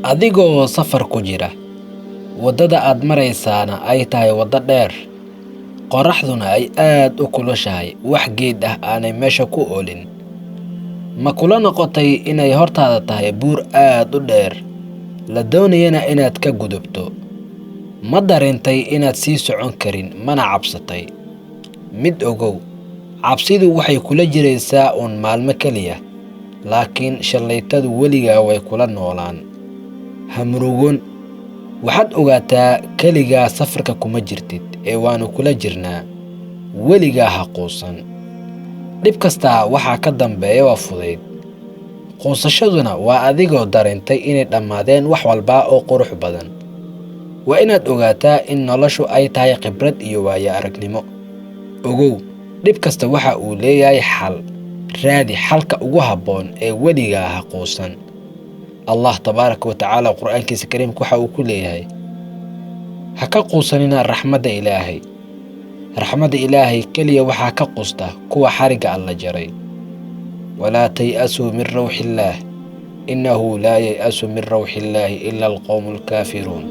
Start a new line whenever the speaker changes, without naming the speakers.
adigoo safar ku jira waddada aad maraysaana ay tahay waddo dheer, qorraxduna ay aad u kulushahay, wax geed ah aanay meesha ku oolin. Ma kula noqotay inay hortaada tahay buur aad u dheer, la doonayana inaad ka gudubto? Ma dareentay inaad sii socon karin, mana cabsatay? Mid ogow, cabsidu waxay kula jiraysaa uun maalmo keliya, laakiin shallaytadu weligaa way kula noolaan. Ha murugoon, waxaad ogaataa keligaa safarka kuma jirtid, ee waannu kula jirnaa. Weligaa ha quusan. Dhib kastaa waxaa ka dambeeya waa fudayd. Quusashaduna waa adigoo dareentay inay dhammaadeen wax walba oo qurux badan. Waa inaad ogaataa in noloshu ay tahay khibrad iyo waayo aragnimo. Ogow, dhib kasta waxa uu leeyahay xal. Raadi xalka ugu habboon ee weligaa ha quusan. Allah tabaaraka wa tacaala qur'aankiisa kariimka waxa uu ku leeyahay: ha ka quusanina raxmadda Ilaahay. Raxmadda Ilaahay keliya waxaa ka quusta kuwa xarigga Alla jaray. walaa tay'asuu min rawxillaah innahu laa yay'asu min rawxillaahi ila alqowmu alkaafiruun.